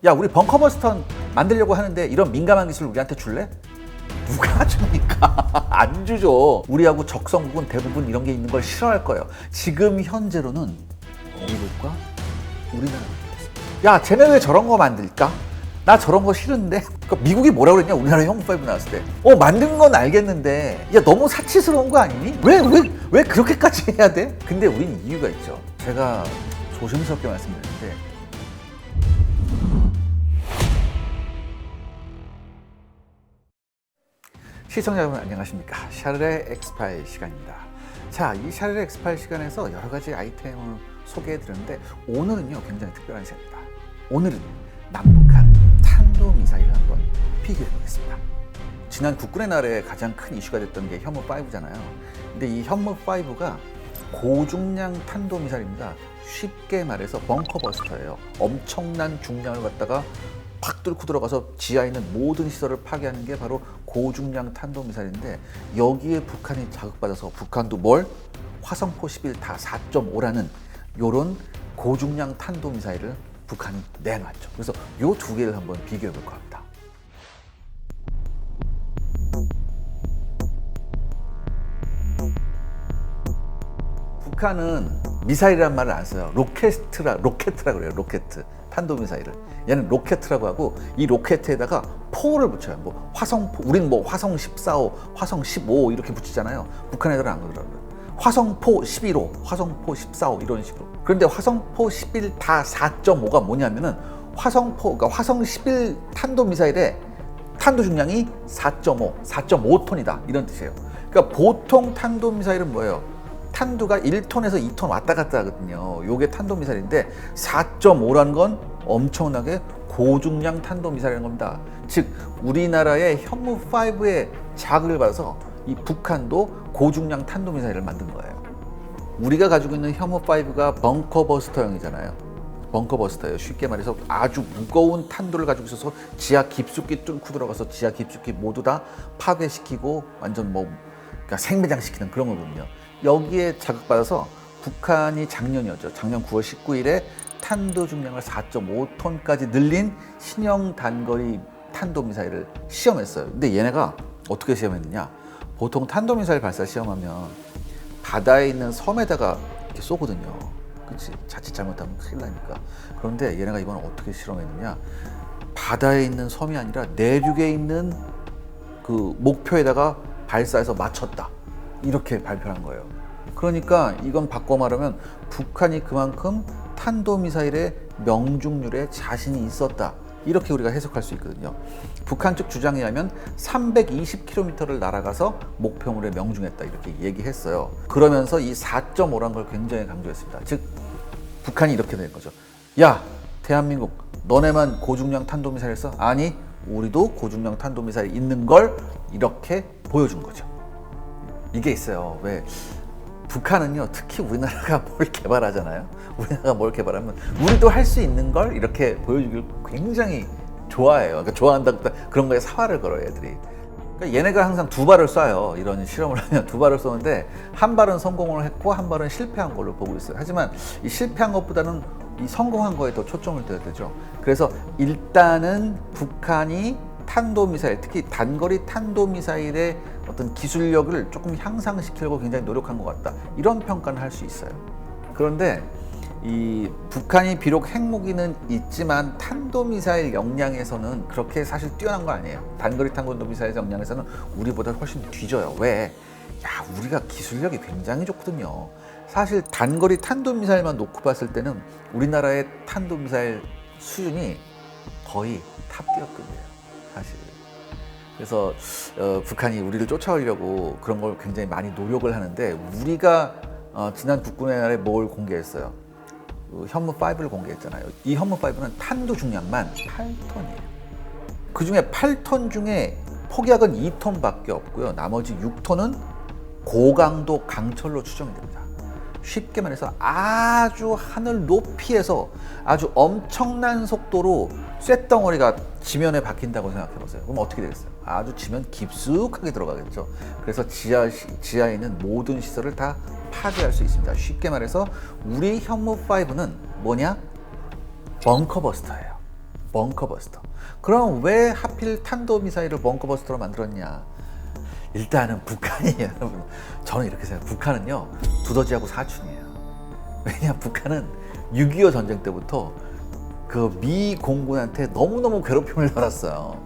야, 우리 벙커버스터 만들려고 하는데 이런 민감한 기술 우리한테 줄래? 누가 줍니까? 안 주죠. 우리하고 적성국은 대부분 이런 게 있는 걸 싫어할 거예요. 지금 현재로는 미국과 우리나라가 있습니다. 야, 쟤네 왜 저런 거 만들까? 나 저런 거 싫은데? 그러니까 미국이 뭐라고 그랬냐? 우리나라 형5 나왔을 때. 만든 건 알겠는데, 야, 너무 사치스러운 거 아니니? 왜 그렇게까지 해야 돼? 근데 우린 이유가 있죠. 제가 조심스럽게 말씀드리는데, 시청자 여러분 안녕하십니까? 샤를의 엑스파일 시간입니다. 자, 이 샤를의 엑스파일 시간에서 여러 가지 아이템을 소개해 드렸는데 오늘은요 굉장히 특별한 시간입니다. 오늘은 남북한 탄도미사일을 한번 비교해 보겠습니다. 지난 국군의 날에 가장 큰 이슈가 됐던 게 현무5잖아요. 근데 이 현무5가 고중량 탄도미사일입니다. 쉽게 말해서 벙커버스터예요. 엄청난 중량을 갖다가 팍 뚫고 들어가서 지하에 있는 모든 시설을 파괴하는 게 바로 고중량 탄도미사일인데, 여기에 북한이 자극받아서 북한도 화성포 11 다 4.5라는 요런 고중량 탄도미사일을 북한이 내놨죠. 그래서 요 두 개를 한번 비교해 볼 겁니다. 북한은 미사일이란 말을 안 써요. 로켓이라 그래요. 로켓. 탄도미사일을. 얘는 로켓이라고 하고, 이 로켓에다가 포를 붙여요. 화성포, 우린 화성 14호, 화성 15 이렇게 붙이잖아요. 북한 애들은 안 그러더라고요. 화성포 11호, 화성포 14호 이런 식으로. 그런데 화성포 11 다 4.5가 뭐냐면은 그러니까 화성 11 탄도미사일의 탄도 중량이 4.5톤이다 이런 뜻이에요. 그러니까 보통 탄도미사일은 뭐예요? 탄두가 1톤에서 2톤 왔다 갔다 하거든요. 요게 탄도미사일인데 4.5라는 건 엄청나게 고중량 탄도미사일인 겁니다. 즉 우리나라의 현무5의 자극을 받아서 이 북한도 고중량 탄도미사일을 만든 거예요. 우리가 가지고 있는 현무5가 벙커버스터형이잖아요. 벙커버스터예요. 쉽게 말해서 아주 무거운 탄도를 가지고 있어서 지하 깊숙이 뚫고 들어가서 지하 깊숙이 모두 다 파괴시키고 완전 그러니까 생매장시키는 그런 거거든요. 여기에 자극받아서 북한이 작년이었죠. 작년 9월 19일에 탄도 중량을 4.5톤까지 늘린 신형 단거리 탄도미사일을 시험했어요. 근데 얘네가 어떻게 시험했느냐? 보통 탄도미사일 발사 시험하면 바다에 있는 섬에다가 이렇게 쏘거든요. 그치? 자칫 잘못하면 큰일 나니까. 그런데 얘네가 이번에 어떻게 실험했느냐? 바다에 있는 섬이 아니라 내륙에 있는 그 목표에다가 발사해서 맞췄다. 이렇게 발표한 거예요. 그러니까 이건 바꿔 말하면 북한이 그만큼 탄도미사일의 명중률에 자신이 있었다. 이렇게 우리가 해석할 수 있거든요. 북한 측 주장에 의하면 320km를 날아가서 목표물에 명중했다. 이렇게 얘기했어요. 그러면서 이 4.5라는 걸 굉장히 강조했습니다. 즉 북한이 이렇게 된 거죠. 야, 대한민국 너네만 고중량 탄도미사일 써? 아니, 우리도 고중량 탄도미사일 있는 걸 이렇게 보여준 거죠. 이게 있어요. 왜? 북한은요, 특히 우리나라가 뭘 개발하잖아요. 우리나라가 뭘 개발하면 우리도 할 수 있는 걸 이렇게 보여주길 굉장히 좋아해요. 그러니까 좋아한다고 그런 거에 사활을 걸어요, 애들이. 그러니까 얘네가 항상 두 발을 쏴요. 이런 실험을 하면 두 발을 쏘는데 한 발은 성공을 했고 한 발은 실패한 걸로 보고 있어요. 하지만 이 실패한 것보다는 이 성공한 거에 더 초점을 둬야 되죠. 그래서 일단은 북한이 탄도미사일, 특히 단거리 탄도미사일의 어떤 기술력을 조금 향상시키려고 굉장히 노력한 것 같다. 이런 평가는 할 수 있어요. 그런데 이 북한이 비록 핵무기는 있지만 탄도미사일 역량에서는 그렇게 사실 뛰어난 거 아니에요. 단거리 탄도미사일 역량에서는 우리보다 훨씬 뒤져요. 왜? 야, 우리가 기술력이 굉장히 좋거든요. 사실 단거리 탄도미사일만 놓고 봤을 때는 우리나라의 탄도미사일 수준이 거의 탑티어급이에요. 사실. 그래서 북한이 우리를 쫓아오려고 그런 걸 굉장히 많이 노력을 하는데, 우리가 지난 국군의 날에 뭘 공개했어요? 현무5를 공개했잖아요. 이 현무5는 탄도 중량만 8톤이에요. 그 중에 8톤 중에 폭약은 2톤밖에 없고요. 나머지 6톤은 고강도 강철로 추정이 됩니다. 쉽게 말해서 아주 하늘 높이에서 아주 엄청난 속도로 쇳덩어리가 지면에 박힌다고 생각해 보세요. 그럼 어떻게 되겠어요? 아주 지면 깊숙하게 들어가겠죠. 그래서 지하에 있는 모든 시설을 다 파괴할 수 있습니다. 쉽게 말해서 우리 현무5는 뭐냐? 벙커버스터예요. 벙커버스터. 그럼 왜 하필 탄도미사일을 벙커버스터로 만들었냐? 일단은 북한이 여러분, 저는 이렇게 생각해요. 북한은요 두더지하고 사촌이에요. 왜냐, 북한은 6.25 전쟁 때부터 그 미 공군한테 너무너무 괴롭힘을 받았어요.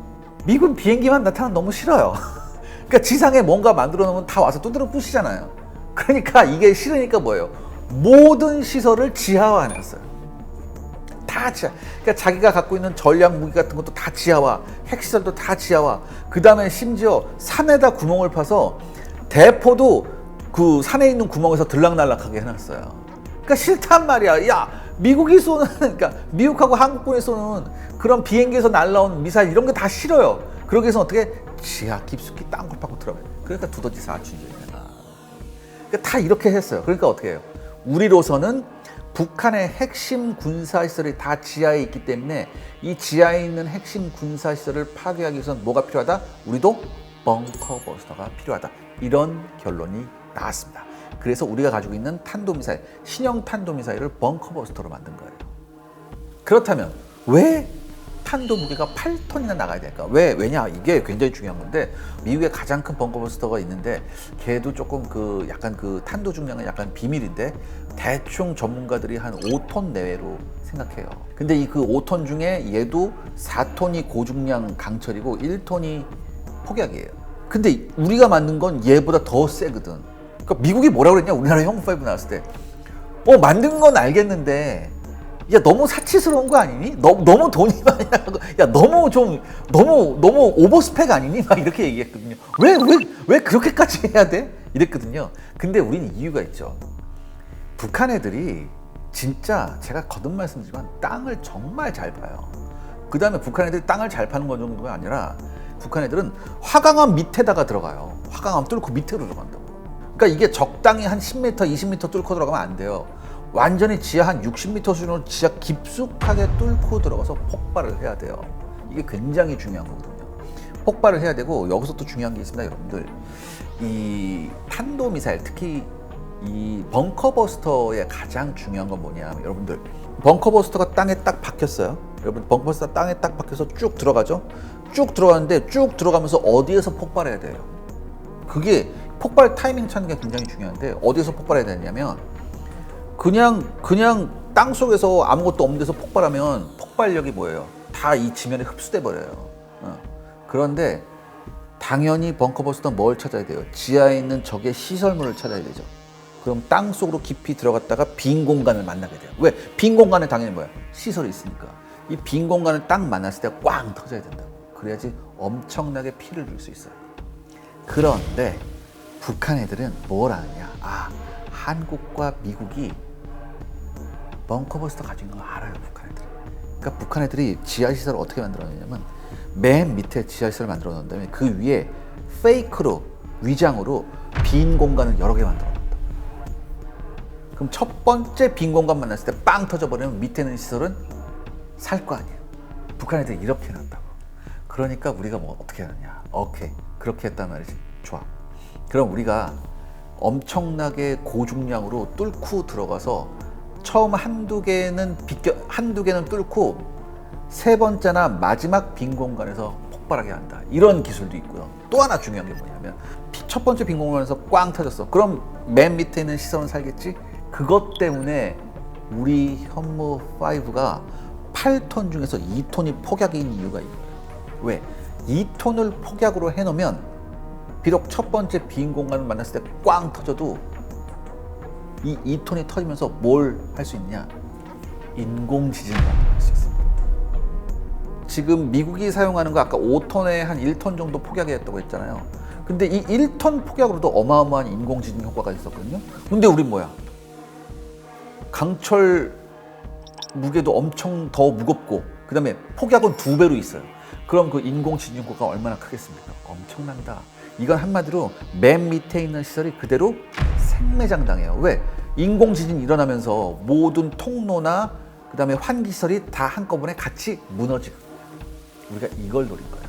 미군 비행기만 나타나면 너무 싫어요. 그러니까 지상에 뭔가 만들어 놓으면 다 와서 두드러 부시잖아요. 그러니까 이게 싫으니까 뭐예요? 모든 시설을 지하화해놨어요. 다 지하. 그러니까 자기가 갖고 있는 전략 무기 같은 것도 다 지하화, 핵시설도 다 지하화. 그 다음에 심지어 산에다 구멍을 파서 대포도 그 산에 있는 구멍에서 들락날락하게 해놨어요. 그러니까 싫단 말이야. 야, 미국이 쏘는, 그러니까 미국하고 한국군이 쏘는 그런 비행기에서 날라온 미사일 이런 게 다 싫어요. 그러기 위해서 어떻게 지하 깊숙이 땅굴 파고 들어가요. 그러니까 두더지 사춘이잖아. 그러니까 다 이렇게 했어요. 그러니까 어떻게 해요? 우리로서는 북한의 핵심 군사시설이 다 지하에 있기 때문에 이 지하에 있는 핵심 군사시설을 파괴하기 위해서는 뭐가 필요하다? 우리도 벙커버스터가 필요하다. 이런 결론이 나왔습니다. 그래서 우리가 가지고 있는 탄도미사일, 신형 탄도미사일을 벙커버스터로 만든 거예요. 그렇다면 왜 탄도 무게가 8톤이나 나가야 될까? 왜냐? 이게 굉장히 중요한 건데, 미국에 가장 큰 벙커버스터가 있는데 걔도 조금 그 약간 그 탄도 중량은 약간 비밀인데 대충 전문가들이 한 5톤 내외로 생각해요. 근데 이 그 5톤 중에 얘도 4톤이 고중량 강철이고 1톤이 폭약이에요. 근데 우리가 만든 건 얘보다 더 세거든. 그러니까 미국이 뭐라고 그랬냐? 우리나라 형무5 나왔을 때 만든 건 알겠는데 야, 너무 사치스러운 거 아니니? 너무 돈이 많이 나가고, 야, 너무 오버스펙 아니니? 막 이렇게 얘기했거든요. 왜 그렇게까지 해야 돼? 이랬거든요. 근데 우리는 이유가 있죠. 북한 애들이 진짜 제가 거듭 말씀드리지만 땅을 정말 잘 파요. 그 다음에 북한 애들이 땅을 잘 파는 건 정도가 아니라 북한 애들은 화강암 밑에다가 들어가요. 화강암 뚫고 밑으로 들어간다고. 그러니까 이게 적당히 한 10m, 20m 뚫고 들어가면 안 돼요. 완전히 지하 한 60m 수준으로 지하 깊숙하게 뚫고 들어가서 폭발을 해야 돼요. 이게 굉장히 중요한 거거든요. 폭발을 해야 되고, 여기서 또 중요한 게 있습니다, 여러분들. 이 탄도미사일, 특히 이 벙커버스터의 가장 중요한 건 뭐냐면, 여러분들, 벙커버스터가 땅에 딱 박혔어요. 여러분, 벙커버스터가 땅에 딱 박혀서 쭉 들어가죠. 쭉 들어가는데 쭉 들어가면서 어디에서 폭발해야 돼요? 그게 폭발 타이밍 찾는 게 굉장히 중요한데, 어디에서 폭발해야 되냐면 그냥 땅 속에서 아무것도 없는 데서 폭발하면 폭발력이 뭐예요? 다 이 지면에 흡수돼 버려요. 그런데 당연히 벙커버스터는 뭘 찾아야 돼요? 지하에 있는 적의 시설물을 찾아야 되죠. 그럼 땅 속으로 깊이 들어갔다가 빈 공간을 만나게 돼요. 왜? 빈 공간에 당연히 뭐야? 시설이 있으니까. 이 빈 공간을 딱 만났을 때 꽝 터져야 된다고. 그래야지 엄청나게 피를 줄 수 있어요. 그런데 북한 애들은 뭘 아느냐? 한국과 미국이 벙커버스터 가진 거 알아요, 북한 애들은. 그러니까 북한 애들이 지하시설을 어떻게 만들어내냐면 맨 밑에 지하시설을 만들어 놓은 다음에 그 위에 페이크로, 위장으로 빈 공간을 여러 개 만들어 놓는다. 그럼 첫 번째 빈 공간 만났을 때 빵 터져버리면 밑에 있는 시설은 살 거 아니에요. 북한 애들이 이렇게 해놨다고. 그러니까 우리가 뭐 어떻게 하느냐. 오케이, 그렇게 했단 말이지. 좋아. 그럼 우리가 엄청나게 고중량으로 뚫고 들어가서 처음 한두 개는 뚫고 세 번째나 마지막 빈 공간에서 폭발하게 한다. 이런 기술도 있고요. 또 하나 중요한 게 뭐냐면 첫 번째 빈 공간에서 꽝 터졌어. 그럼 맨 밑에 있는 시설은 살겠지? 그것 때문에 우리 현무5가 8톤 중에서 2톤이 폭약인 이유가 이거예요. 왜? 2톤을 폭약으로 해놓으면 비록 첫 번째 빈 공간을 만났을 때 꽝 터져도 이 2톤이 터지면서 뭘 할 수 있냐? 인공지진을 만들 수 있습니다. 지금 미국이 사용하는 거 아까 5톤에 한 1톤 정도 폭약이었다고 했잖아요. 근데 이 1톤 폭약으로도 어마어마한 인공지진 효과가 있었거든요. 근데 우린 뭐야? 강철 무게도 엄청 더 무겁고 그 다음에 폭약은 2배로 있어요. 그럼 그 인공지진 효과가 얼마나 크겠습니까? 엄청난다. 이건 한마디로 맨 밑에 있는 시설이 그대로 생매장당해요. 왜? 인공지진이 일어나면서 모든 통로나 그 다음에 환기시설이 다 한꺼번에 같이 무너지고 우리가 이걸 노린 거예요.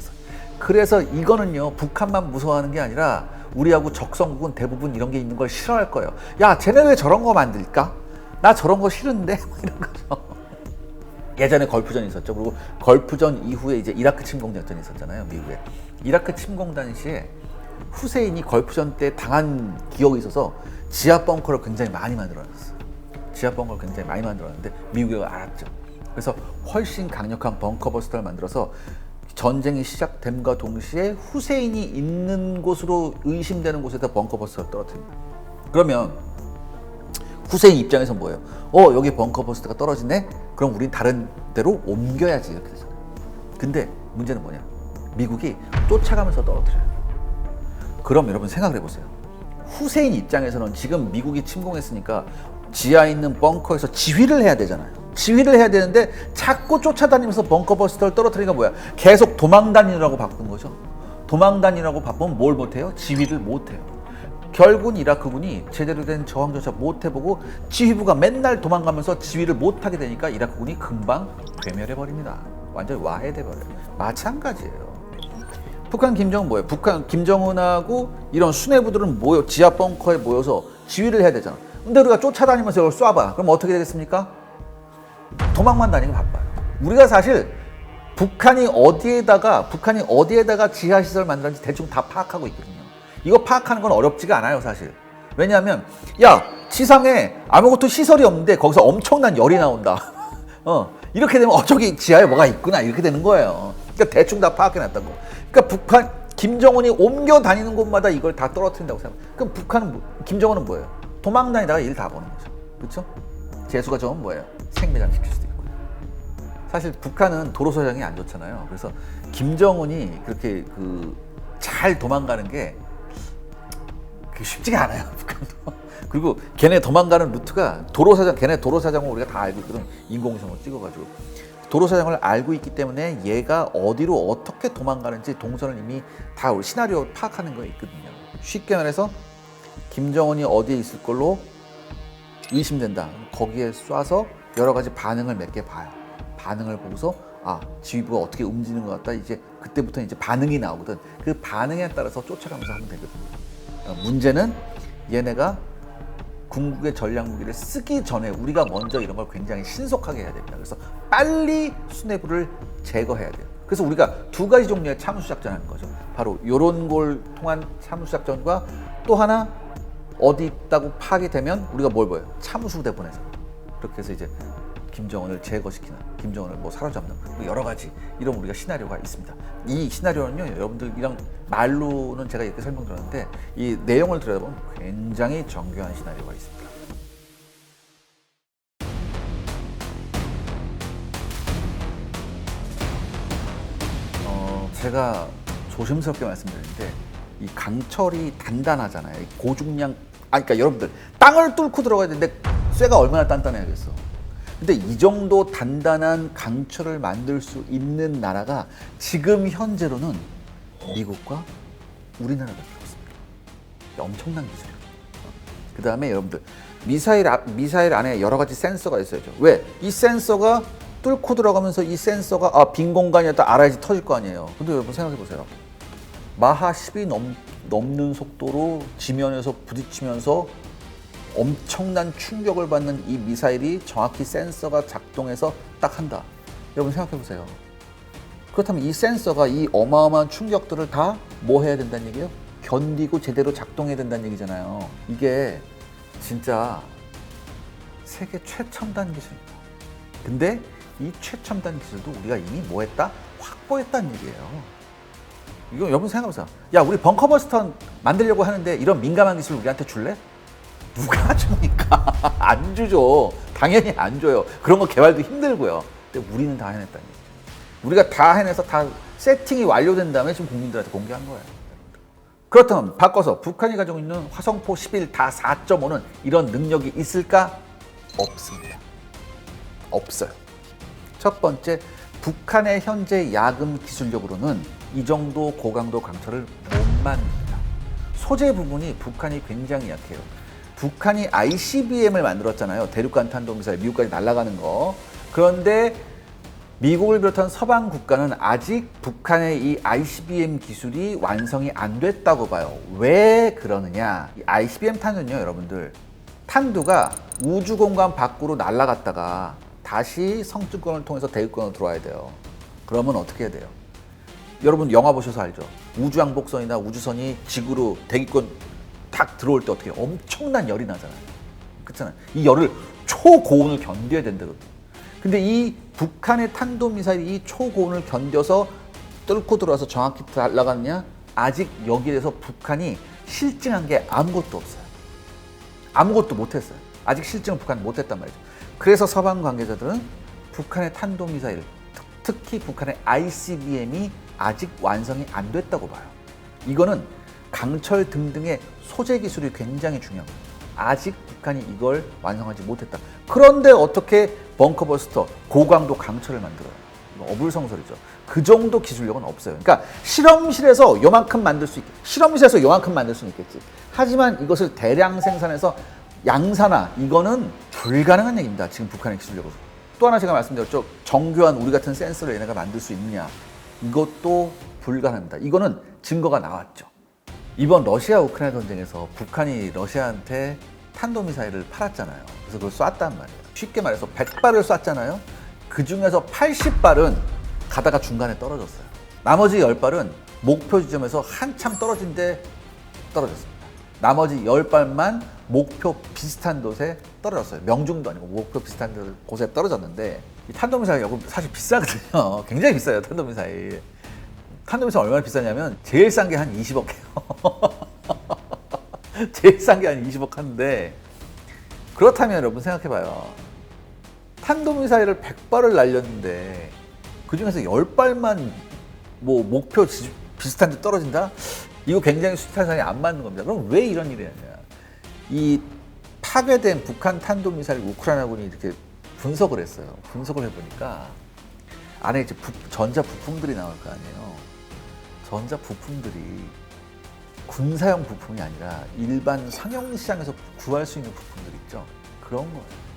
그래서 이거는요, 북한만 무서워하는 게 아니라 우리하고 적성국은 대부분 이런 게 있는 걸 싫어할 거예요. 야, 쟤네 왜 저런 거 만들까? 나 저런 거 싫은데? 이런 거죠. 예전에 걸프전이 있었죠. 그리고 걸프전 이후에 이제 이라크 침공작전이 있었잖아요, 미국에. 이라크 침공 당시에 후세인이 걸프전 때 당한 기억이 있어서 지하 벙커를 굉장히 많이 만들어놨어요. 지하 벙커를 굉장히 많이 만들어놨는데 미국이 알았죠. 그래서 훨씬 강력한 벙커버스터를 만들어서 전쟁이 시작됨과 동시에 후세인이 있는 곳으로 의심되는 곳에다 벙커버스터를 떨어뜨립니다. 그러면 후세인 입장에서 뭐예요? 여기 벙커버스터가 떨어지네? 그럼 우린 다른 데로 옮겨야지, 이렇게 되잖아요. 근데 문제는 뭐냐? 미국이 쫓아가면서 떨어뜨려요. 그럼 여러분 생각을 해보세요. 후세인 입장에서는 지금 미국이 침공했으니까 지하에 있는 벙커에서 지휘를 해야 되잖아요. 지휘를 해야 되는데 자꾸 쫓아다니면서 벙커버스터를 떨어뜨리니까 뭐야? 계속 도망다니느라고 바쁜 거죠. 도망다니느라고 바쁘면 뭘 못해요? 지휘를 못해요. 결국은 이라크군이 제대로 된 저항조차 못해보고 지휘부가 맨날 도망가면서 지휘를 못하게 되니까 이라크군이 금방 괴멸해버립니다. 완전히 와해돼버려요. 마찬가지예요. 북한 김정은 뭐예요? 북한 김정은하고 이런 수뇌부들은 지하 벙커에 모여서 지휘를 해야 되잖아. 근데 우리가 쫓아다니면서 이걸 쏴봐. 그럼 어떻게 되겠습니까? 도망만 다니면 바빠요. 우리가 사실 북한이 어디에다가 지하시설을 만들었는지 대충 다 파악하고 있거든요. 이거 파악하는 건 어렵지가 않아요, 사실. 왜냐하면 지상에 아무것도 시설이 없는데 거기서 엄청난 열이 나온다. 이렇게 되면 저기 지하에 뭐가 있구나, 이렇게 되는 거예요. 그러니까 대충 다 파악해놨다고. 그러니까 김정은이 옮겨 다니는 곳마다 이걸 다 떨어뜨린다고 생각해요. 그럼 김정은은 뭐예요? 도망 다니다가 일 다 보는 거죠. 그렇죠? 재수가 좋으면 뭐예요? 생매장 시킬 수도 있고요. 사실 북한은 도로사정이 안 좋잖아요. 그래서 김정은이 그렇게 잘 도망가는 게 쉽지가 않아요, 북한도. 그리고 걔네 도망가는 루트가 걔네 도로사정을 우리가 다 알고 있거든. 인공위성으로 찍어가지고. 도로사정을 알고 있기 때문에 얘가 어디로 어떻게 도망가는지 동선을 이미 다 우리 시나리오 파악하는 거 있거든요. 쉽게 말해서 김정은이 어디에 있을 걸로 의심된다. 거기에 쏴서 여러 가지 반응을 몇 개 봐요. 반응을 보고서 지휘부가 어떻게 움직이는 것 같다. 이제 그때부터 이제 반응이 나오거든. 그 반응에 따라서 쫓아가면서 하면 되거든요. 문제는 얘네가 궁극의 전략무기를 쓰기 전에 우리가 먼저 이런 걸 굉장히 신속하게 해야 됩니다. 그래서 빨리 수뇌부를 제거해야 돼요. 그래서 우리가 두 가지 종류의 참수작전을 하는 거죠. 바로 이런 걸 통한 참수작전과 또 하나 어디 있다고 파악이 되면 우리가 뭘 보여요? 참수대 보내서. 그렇게 해서 이제 김정은을 제거시키는, 김정은을 사로잡는 여러 가지 이런 우리가 시나리오가 있습니다. 이 시나리오는요, 여러분들이랑 말로는 제가 이렇게 설명드렸는데 이 내용을 들여다보면 굉장히 정교한 시나리오가 있습니다. 제가 조심스럽게 말씀드리는데 이 강철이 단단하잖아요. 고중량, 그러니까 여러분들 땅을 뚫고 들어가야 되는데 쇠가 얼마나 단단해야겠어. 근데 이 정도 단단한 강철을 만들 수 있는 나라가 지금 현재로는 미국과 우리나라밖에 없습니다. 엄청난 기술이에요. 그 다음에 여러분들 미사일 안에 여러 가지 센서가 있어야죠. 왜? 이 센서가 뚫고 들어가면서 이 센서가 빈 공간이었다 알아야지 터질 거 아니에요. 근데 여러분 생각해 보세요. 마하 10이 넘는 속도로 지면에서 부딪히면서 엄청난 충격을 받는 이 미사일이 정확히 센서가 작동해서 딱 한다. 여러분 생각해 보세요. 그렇다면 이 센서가 이 어마어마한 충격들을 다 뭐 해야 된다는 얘기예요? 견디고 제대로 작동해야 된다는 얘기잖아요. 이게 진짜 세계 최첨단 기술입니다. 근데 이 최첨단 기술도 우리가 이미 뭐 했다? 확보했다는 얘기예요. 이거 여러분 생각해보세요. 우리 벙커버스터 만들려고 하는데 이런 민감한 기술 우리한테 줄래? 누가 줍니까? 안 주죠. 당연히 안 줘요. 그런 거 개발도 힘들고요. 근데 우리는 다 해냈다는 얘기죠. 우리가 다 해내서 다 세팅이 완료된 다음에 지금 국민들한테 공개한 거예요. 그렇다면 바꿔서 북한이 가지고 있는 화성포 11 다 4.5는 이런 능력이 있을까? 없습니다. 없어요. 첫 번째, 북한의 현재 야금 기술력으로는 이 정도 고강도 강철을 못 만듭니다. 소재 부분이 북한이 굉장히 약해요. 북한이 ICBM을 만들었잖아요. 대륙간 탄도미사일 미국까지 날아가는 거. 그런데 미국을 비롯한 서방 국가는 아직 북한의 이 ICBM 기술이 완성이 안 됐다고 봐요. 왜 그러느냐? 이 ICBM 탄두는요, 여러분들. 탄두가 우주 공간 밖으로 날아갔다가 다시 성층권을 통해서 대기권으로 들어와야 돼요. 그러면 어떻게 해야 돼요? 여러분 영화 보셔서 알죠? 우주왕복선이나 우주선이 지구로 대기권 딱 들어올 때 어떻게 해요? 엄청난 열이 나잖아요. 그렇잖아요. 이 열을 초고온을 견뎌야 된다거든요. 근데 이 북한의 탄도미사일이 이 초고온을 견뎌서 뚫고 들어와서 정확히 날아갔냐? 아직 여기에서 북한이 실증한 게 아무것도 없어요. 아무것도 못했어요. 아직 실증을 북한이 못했단 말이죠. 그래서 서방 관계자들은 북한의 탄도미사일, 특히 북한의 ICBM이 아직 완성이 안 됐다고 봐요. 이거는 강철 등등의 소재 기술이 굉장히 중요합니다. 아직 북한이 이걸 완성하지 못했다. 그런데 어떻게 벙커버스터, 고강도 강철을 만들어요? 이거 어불성설이죠. 그 정도 기술력은 없어요. 그러니까 실험실에서 요만큼 만들 수 있겠지. 실험실에서 요만큼 만들 수는 있겠지. 하지만 이것을 대량 생산해서 양산화, 이거는 불가능한 얘기입니다. 지금 북한의 기술력으로. 또 하나 제가 말씀드렸죠. 정교한 우리 같은 센서를 얘네가 만들 수 있느냐. 이것도 불가능합니다. 이거는 증거가 나왔죠. 이번 러시아 우크라이나 전쟁에서 북한이 러시아한테 탄도미사일을 팔았잖아요. 그래서 그걸 쐈단 말이에요. 쉽게 말해서 100발을 쐈잖아요. 그 중에서 80발은 가다가 중간에 떨어졌어요. 나머지 10발은 목표 지점에서 한참 떨어진 데 떨어졌습니다. 나머지 10발만 목표 비슷한 곳에 떨어졌어요. 명중도 아니고 목표 비슷한 곳에 떨어졌는데, 이 탄도미사일 여러분 사실 비싸거든요. 굉장히 비싸요, 탄도미사일. 탄도미사일 얼마나 비싸냐면 제일 싼 게 한 20억 해요. 제일 싼 게 한 20억 하는데, 그렇다면 여러분 생각해봐요. 탄도미사일을 100발을 날렸는데 그 중에서 10발만 뭐 목표 비슷한 데 떨어진다? 이거 굉장히 수탄산이 안 맞는 겁니다. 그럼 왜 이런 일이 하냐? 이 파괴된 북한 탄도미사일 우크라이나군이 이렇게 분석을 했어요. 분석을 해보니까 안에 이제 전자 부품들이 나올 거 아니에요. 전자 부품들이 군사용 부품이 아니라 일반 상용 시장에서 구할 수 있는 부품들 있죠. 그런 거예요.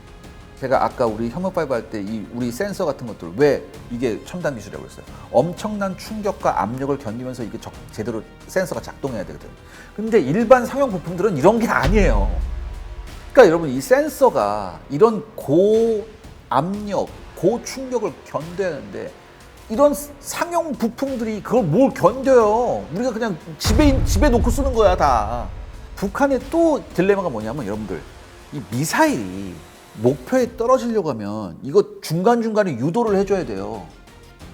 제가 아까 우리 현무파이브 할 때 이 우리 센서 같은 것들 왜 이게 첨단 기술이라고 했어요. 엄청난 충격과 압력을 견디면서 이게 제대로 센서가 작동해야 되거든. 근데 일반 상용 부품들은 이런 게 아니에요. 그러니까 여러분 이 센서가 이런 고압력, 고충격을 견뎌야 하는데 이런 상용 부품들이 그걸 뭘 견뎌요. 우리가 그냥 집에 놓고 쓰는 거야 다. 북한의 또 딜레마가 뭐냐면 여러분들, 이 미사일이 목표에 떨어지려고 하면 이거 중간중간에 유도를 해줘야 돼요.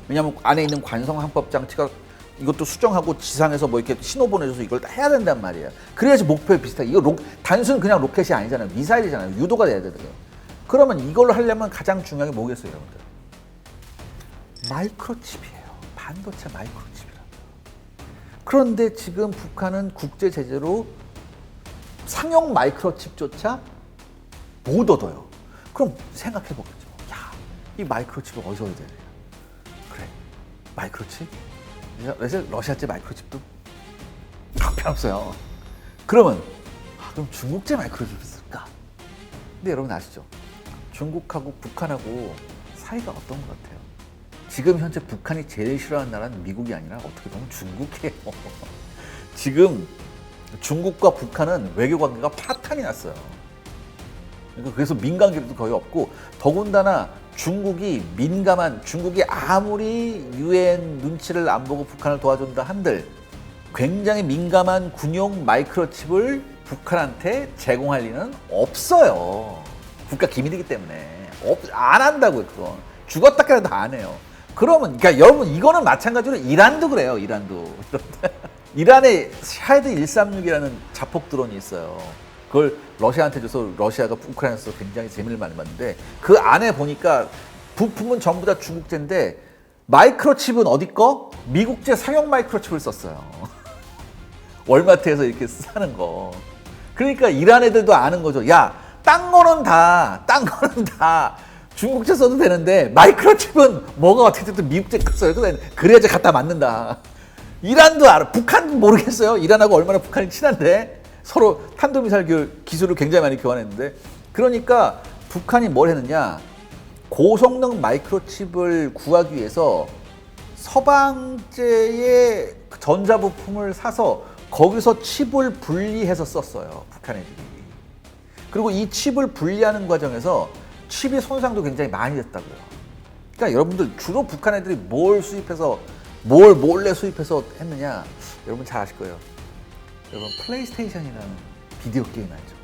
왜냐하면 안에 있는 관성 항법 장치가 이것도 수정하고 지상에서 뭐 이렇게 신호 보내줘서 이걸 다 해야 된단 말이에요. 그래야지 목표에 비슷하게. 이거 단순 그냥 로켓이 아니잖아요. 미사일이잖아요. 유도가 돼야 되거든요. 그러면 이걸 하려면 가장 중요한 게 뭐겠어요, 여러분들? 마이크로칩이에요. 반도체 마이크로칩이라고요. 그런데 지금 북한은 국제 제재로 상용 마이크로칩조차 못 얻어요. 그럼 생각해 보겠죠. 야, 이 마이크로칩을 어디서 얻어야 돼요? 그래, 마이크로칩? 러시아제 마이크로칩도 형편없어요. 그러면 그럼 중국제 마이크로칩이 있을까? 근데 여러분 아시죠? 중국하고 북한하고 사이가 어떤 것 같아요? 지금 현재 북한이 제일 싫어하는 나라는 미국이 아니라 어떻게 보면 중국이에요. 지금 중국과 북한은 외교 관계가 파탄이 났어요. 그래서 민간기류도 거의 없고, 더군다나 중국이 아무리 유엔 눈치를 안 보고 북한을 도와준다 한들 굉장히 민감한 군용 마이크로칩을 북한한테 제공할 리는 없어요. 국가 기밀이기 때문에 안 한다고요. 그건 죽었다 깨라도 안 해요. 그러면 그러니까 여러분 이거는 마찬가지로 이란도 그래요. 이란도 이란에 샤헤드 136이라는 자폭 드론이 있어요. 그걸 러시아한테 줘서 러시아가 우크라이나에서 굉장히 재미를 많이 봤는데, 그 안에 보니까 부품은 전부 다 중국제인데 마이크로칩은 어디 거? 미국제 상용 마이크로칩을 썼어요. 월마트에서 이렇게 사는 거. 그러니까 이란 애들도 아는 거죠. 야, 딴 거는 다 중국제 써도 되는데 마이크로칩은 뭐가 어떻게 됐든 미국제 써요. 그래야지 갖다 맞는다. 이란도 알아. 북한도 모르겠어요. 이란하고 얼마나 북한이 친한데. 서로 탄도미사일 기술을 굉장히 많이 교환했는데, 그러니까 북한이 뭘 했느냐, 고성능 마이크로칩을 구하기 위해서 서방제의 전자부품을 사서 거기서 칩을 분리해서 썼어요, 북한 애들이. 그리고 이 칩을 분리하는 과정에서 칩이 손상도 굉장히 많이 됐다고요. 그러니까 여러분들 주로 북한 애들이 뭘 수입해서 뭘 몰래 수입해서 했느냐? 여러분 잘 아실 거예요. 여러분 플레이스테이션이라는 비디오 게임 알죠?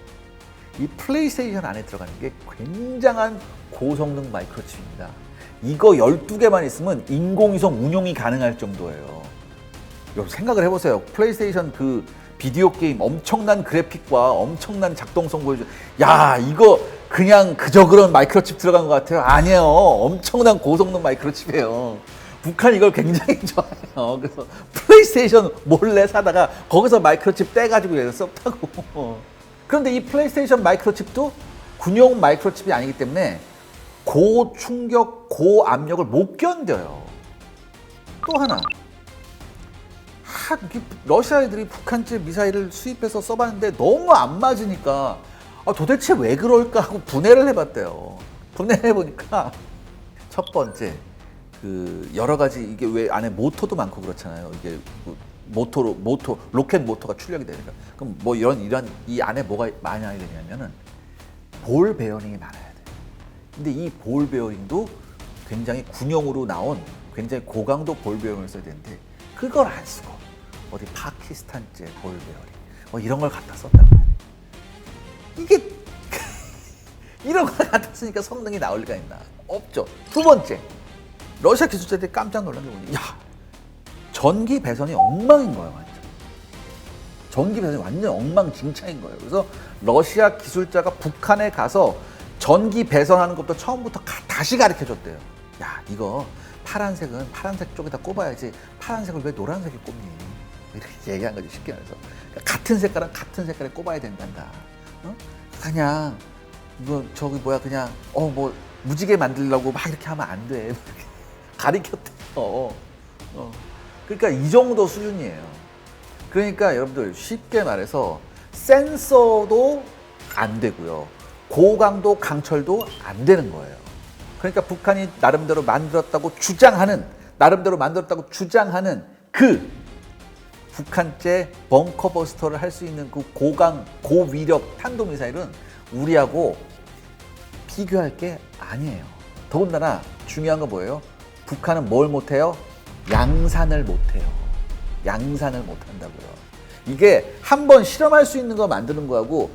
이 플레이스테이션 안에 들어가는 게 굉장한 고성능 마이크로칩입니다. 이거 12개만 있으면 인공위성 운용이 가능할 정도예요. 여러분 생각을 해보세요. 플레이스테이션 그 비디오 게임 엄청난 그래픽과 엄청난 작동성 보여줘. 야, 이거 그냥 그저 그런 마이크로칩 들어간 것 같아요. 아니에요. 엄청난 고성능 마이크로칩이에요. 북한 이걸 굉장히 좋아해요. 그래서 플레이스테이션 몰래 사다가 거기서 마이크로칩 떼가지고 여기서 썼다고. 그런데 이 플레이스테이션 마이크로칩도 군용 마이크로칩이 아니기 때문에 고충격, 고압력을 못 견뎌요. 또 하나. 러시아 애들이 북한제 미사일을 수입해서 써봤는데 너무 안 맞으니까 도대체 왜 그럴까 하고 분해를 해봤대요. 분해를 해보니까 첫 번째, 그 여러 가지 이게 왜 안에 모터도 많고 그렇잖아요. 이게 로켓 모터가 출력이 되니까. 그럼 뭐 이런 이 안에 뭐가 많이 되냐면은 볼 베어링이 많아야 돼. 근데 이 볼 베어링도 굉장히 군용으로 나온 굉장히 고강도 볼 베어링을 써야 되는데 그걸 안 쓰고 어디 파키스탄제 볼 베어링 이런 걸 갖다 썼단 말이에요. 이게 이런 걸 갖다 쓰니까 성능이 나올 리가 있나? 없죠. 두 번째, 러시아 기술자들이 깜짝 놀란 게 뭐냐? 야, 전기 배선이 엉망인 거예요, 완전. 전기 배선이 완전 엉망진창인 거예요. 그래서 러시아 기술자가 북한에 가서 전기 배선하는 것도 처음부터 다시 가르쳐 줬대요. 야, 이거 파란색은 파란색 쪽에다 꼽아야지 파란색을 왜 노란색에 꼽니? 이렇게 얘기한 거지, 쉽게 말해서. 그러니까 같은 색깔은 같은 색깔에 꼽아야 된단다. 그냥 그냥 뭐 무지개 만들려고 막 이렇게 하면 안 돼. 가르쳤대요. 그러니까 이 정도 수준이에요. 그러니까 여러분들 쉽게 말해서 센서도 안 되고요. 고강도 강철도 안 되는 거예요. 그러니까 북한이 나름대로 만들었다고 주장하는 그 북한제 벙커버스터를 할 수 있는 그 고위력 탄도미사일은 우리하고 비교할 게 아니에요. 더군다나 중요한 건 뭐예요? 북한은 뭘 못해요? 양산을 못해요. 양산을 못한다고요. 이게 한번 실험할 수 있는 거 만드는 거하고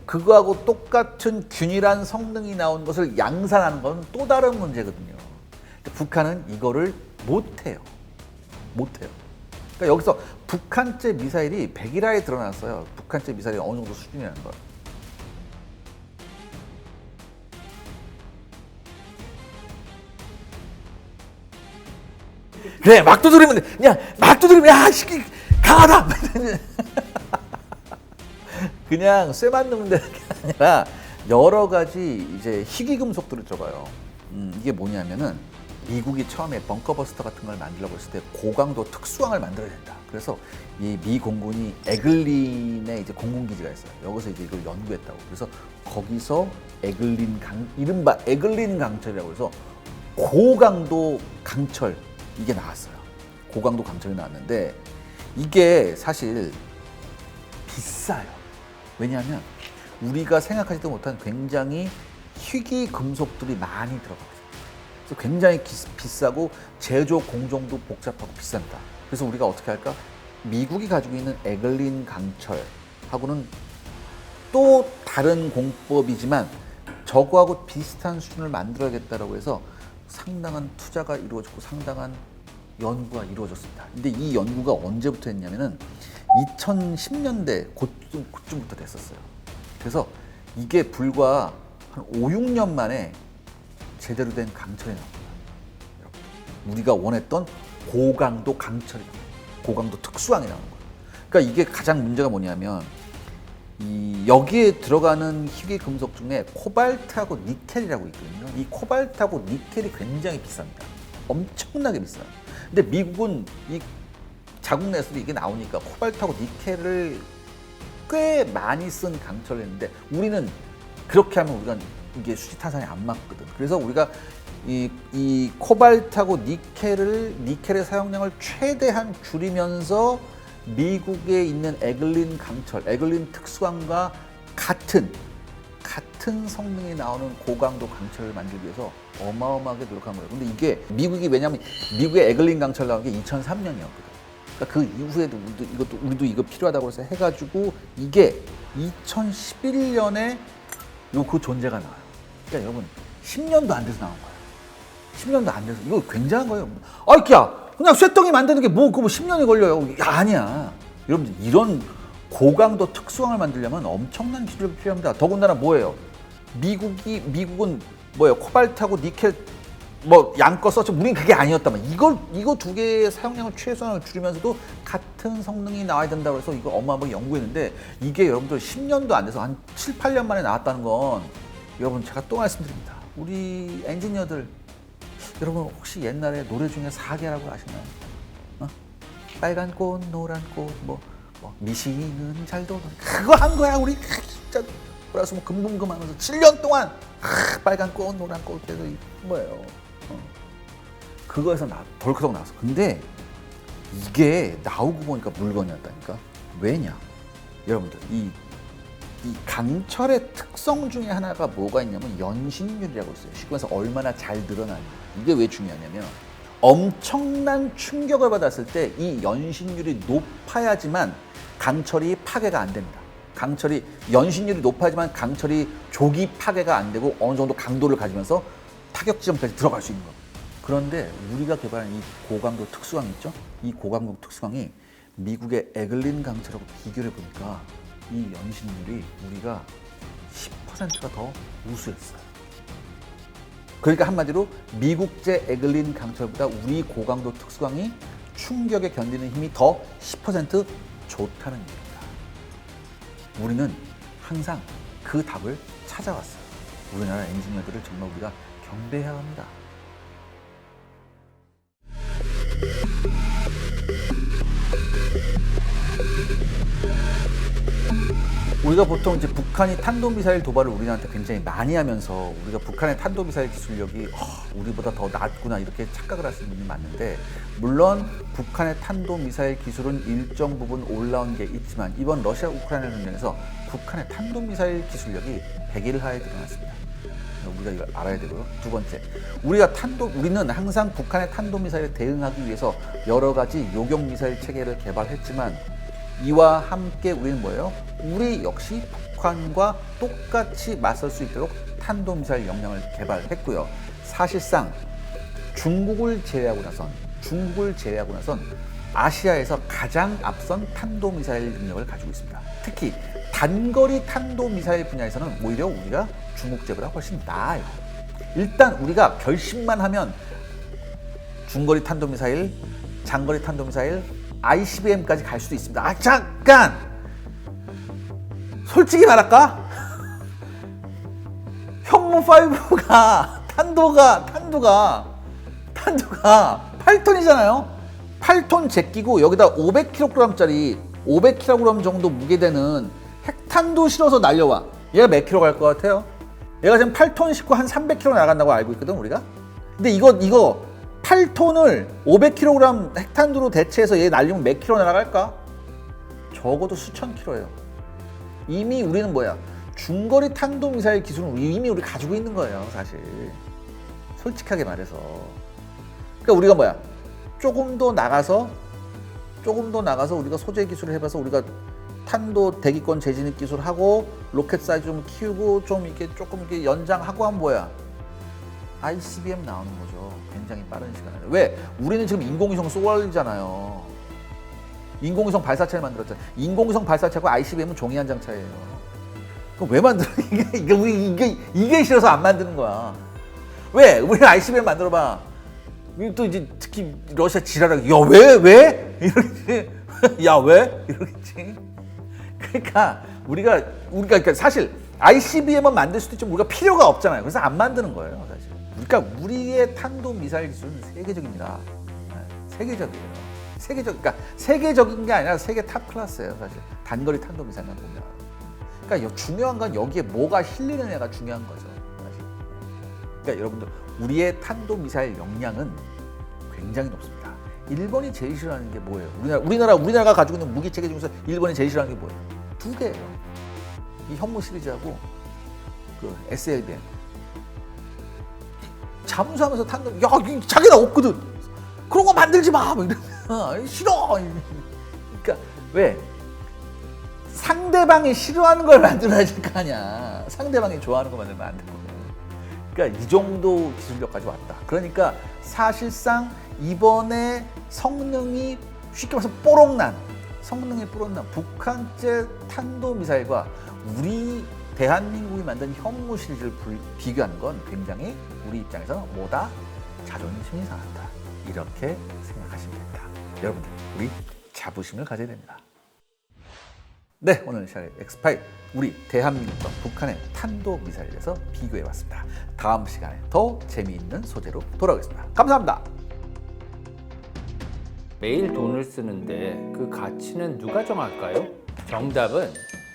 그거하고 똑같은 균일한 성능이 나온 것을 양산하는 건 또 다른 문제거든요. 북한은 이거를 못해요. 그러니까 여기서 북한제 미사일이 백일화에 드러났어요. 북한제 미사일이 어느 정도 수준이라는 걸. 그래, 막 두드리면 야, 시키 강하다. 그냥 쇠만 넣으면 되는 게 아니라 여러 가지 이제 희귀 금속들을 들어가요. 이게 뭐냐면은 미국이 처음에 벙커버스터 같은 걸 만들려고 했을 때 고강도 특수함을 만들어야 된다. 그래서 이 미 공군이 에글린에 이제 공군기지가 있어요. 여기서 이제 이걸 연구했다고. 그래서 거기서 이른바 에글린 강철이라고 해서 고강도 강철 이게 나왔어요. 고강도 강철이 나왔는데 이게 사실 비싸요. 왜냐하면 우리가 생각하지도 못한 굉장히 희귀 금속들이 많이 들어가요. 그래서 굉장히 비싸고 제조 공정도 복잡하고 비싼다. 그래서 우리가 어떻게 할까? 미국이 가지고 있는 에글린 강철하고는 또 다른 공법이지만 저거하고 비슷한 수준을 만들어야겠다라고 해서 상당한 투자가 이루어졌고 상당한 연구가 이루어졌습니다. 근데 이 연구가 언제부터 했냐면은 2010년대 그쯤부터 됐었어요. 그래서 이게 불과 한 5, 6년 만에 제대로 된 강철이 나옵니다. 우리가 원했던 고강도 강철이 나옵니다. 고강도 특수항이 나오는 거예요. 그러니까 이게 가장 문제가 뭐냐면 여기에 들어가는 희귀 금속 중에 코발트하고 니켈이라고 있거든요. 이 코발트하고 니켈이 굉장히 비쌉니다. 엄청나게 비싸요. 근데 미국은 이 자국 내에서도 이게 나오니까 코발트하고 니켈을 꽤 많이 쓴 강철을 했는데 우리는 그렇게 하면 우리가 이게 수지타산이 안 맞거든. 그래서 우리가 이 코발트하고 니켈의 사용량을 최대한 줄이면서 미국에 있는 에글린 강철, 에글린 특수항과 같은 같은 성능이 나오는 고강도 강철을 만들기 위해서 어마어마하게 노력한 거예요. 근데 이게 미국이 왜냐면 미국의 에글린 강철 나온 게 2003년이었거든. 그러니까 그 이후에도 우리도 이거 필요하다고 해서 해가지고 이게 2011년에 그 존재가 나와요. 그러니까 여러분 10년도 안 돼서 나온 거예요. 10년도 안 돼서 이거 굉장한 거예요. 야 그냥 쇠덩이 만드는 게 뭐 그거 10년이 걸려요. 야, 아니야. 여러분들 이런 고강도 특수강을 만들려면 엄청난 기술력이 필요합니다. 더군다나 뭐예요? 미국은 뭐예요? 코발트하고 니켈 뭐 양껏 썼죠. 우린 그게 아니었다면 이거 두 개의 사용량을 최소한으로 줄이면서도 같은 성능이 나와야 된다고 해서 이거 어마어마하게 연구했는데 이게 여러분들 10년도 안 돼서 한 7, 8년 만에 나왔다는 건 여러분 제가 또 말씀드립니다. 우리 엔지니어들 여러분 혹시 옛날에 노래 중에 사계라고 아시나요? 빨간 꽃, 노란 꽃, 뭐 미시는 잘 도는 그거 한 거야 우리 진짜 그래서 뭐 금붕금하면서 7년 동안 빨간 꽃, 노란 꽃 계속 뭐예요? 그거에서 덜커덕 나왔어. 근데 이게 나오고 보니까 물건이었다니까. 왜냐? 여러분들 이 강철의 특성 중에 하나가 뭐가 있냐면 연신율이라고 있어요. 쉽게 말해서 얼마나 잘 늘어나냐. 이게 왜 중요하냐면 엄청난 충격을 받았을 때 이 연신율이 높아야지만 강철이 파괴가 안 됩니다. 연신율이 높아야지만 강철이 조기 파괴가 안 되고 어느 정도 강도를 가지면서 타격 지점까지 들어갈 수 있는 겁니다. 그런데 우리가 개발한 이 고강도 특수강 있죠? 이 고강도 특수강이 미국의 에글린 강철하고 비교를 해보니까 이 연신율이 우리가 10%가 더 우수했어요. 그러니까 한마디로 미국제 에글린 강철보다 우리 고강도 특수강이 충격에 견디는 힘이 더 10% 좋다는 얘기입니다. 우리는 항상 그 답을 찾아왔어요. 우리나라 엔지니어들을 정말 우리가 경배해야 합니다. 우리가 보통 이제 북한이 탄도미사일 도발을 우리나라한테 굉장히 많이 하면서 우리가 북한의 탄도미사일 기술력이 우리보다 더 낫구나 이렇게 착각을 하시는 분이 많은데 물론 북한의 탄도미사일 기술은 일정 부분 올라온 게 있지만 이번 러시아 우크라이나 전쟁에서 북한의 탄도미사일 기술력이 100일 하에 드러났습니다. 우리가 이걸 알아야 되고요. 두 번째, 우리는 항상 북한의 탄도미사일에 대응하기 위해서 여러 가지 요격미사일 체계를 개발했지만 이와 함께 우리는 뭐예요? 우리 역시 북한과 똑같이 맞설 수 있도록 탄도미사일 역량을 개발했고요. 사실상 중국을 제외하고 나선 아시아에서 가장 앞선 탄도미사일 능력을 가지고 있습니다. 특히 단거리 탄도미사일 분야에서는 오히려 우리가 중국제보다 훨씬 나아요. 일단 우리가 결심만 하면 중거리 탄도미사일, 장거리 탄도미사일, ICBM까지 갈 수도 있습니다. 잠깐! 솔직히 말할까? 현무5가 탄도가 8톤이잖아요. 8톤 제끼고 여기다 500kg 정도 무게되는 핵탄도 실어서 날려와. 얘가 몇 킬로 갈 것 같아요? 얘가 지금 8톤 싣고 한 300km 나간다고 알고 있거든 우리가. 근데 이거 8톤을 500kg 핵탄두로 대체해서 얘 날리면 몇 킬로 날아갈까? 적어도 수천 킬로예요. 이미 우리는 중거리 탄도미사일 기술은 이미 우리 가지고 있는 거예요, 사실. 솔직하게 말해서. 그러니까 우리가 조금 더 나가서 우리가 소재 기술을 해봐서 우리가 탄도 대기권 재진입 기술하고 로켓 사이즈 좀 키우고 조금 이렇게 연장하고 하면 ICBM 나오는 거죠. 굉장히 빠른 시간에. 왜? 우리는 지금 인공위성 쏘아올리잖아요. 인공위성 발사체를 만들었잖아요. 인공위성 발사체하고 ICBM은 종이 한 장 차이예요. 그럼 왜 만들어? 이게 싫어서 안 만드는 거야. 왜? 우리 ICBM 만들어봐. 또 이제 특히 러시아 지랄하고 왜? 이러겠지. 야 왜? 이러겠지. 그러니까 우리가 사실 ICBM은 만들 수도 있지만 우리가 필요가 없잖아요. 그래서 안 만드는 거예요, 사실. 그러니까 우리의 탄도 미사일 기술은 세계적입니다. 세계적이에요. 그러니까 세계적인 게 아니라 세계 탑 클래스예요, 사실. 단거리 탄도 미사일만 보면. 그러니까 중요한 건 여기에 뭐가 실리는 애가 중요한 거죠, 사실. 그러니까 여러분들 우리의 탄도 미사일 역량은 굉장히 높습니다. 일본이 제일 싫어하는 게 뭐예요? 우리나라가 가지고 있는 무기 체계 중에서 일본이 제일 싫어하는 게 뭐예요? 두 개예요. 이 현무 시리즈하고 그 SLBM 잠수하면서 탄도 야 이게 자기나 없거든. 그런 거 만들지 마. 뭐 이러면 싫어. 그러니까 왜 상대방이 싫어하는 걸 만들어야 될 거 아니야. 상대방이 좋아하는 거 만들면 안 되고. 그러니까 이 정도 기술력까지 왔다. 그러니까 사실상 이번에 성능이 쉽게 말해서 성능이 뽀록난 북한제 탄도미사일과 우리 대한민국이 만든 현무 시리즈를 비교하는 건 굉장히 우리 입장에서 뭐다? 자존심이 상한다. 이렇게 생각하시면 됩니다. 여러분들 우리 자부심을 가져야 됩니다. 네, 오늘 샤넬 X8 우리 대한민국과 북한의 탄도미사일에서 비교해봤습니다. 다음 시간에 더 재미있는 소재로 돌아오겠습니다. 감사합니다. 매일 돈을 쓰는데 그 가치는 누가 정할까요? 정답은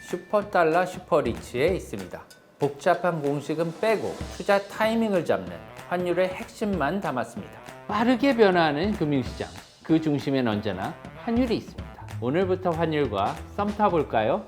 슈퍼달러 슈퍼리치에 있습니다. 복잡한 공식은 빼고 투자 타이밍을 잡는 환율의 핵심만 담았습니다. 빠르게 변화하는 금융시장, 그 중심엔 언제나 환율이 있습니다. 오늘부터 환율과 썸 타볼까요?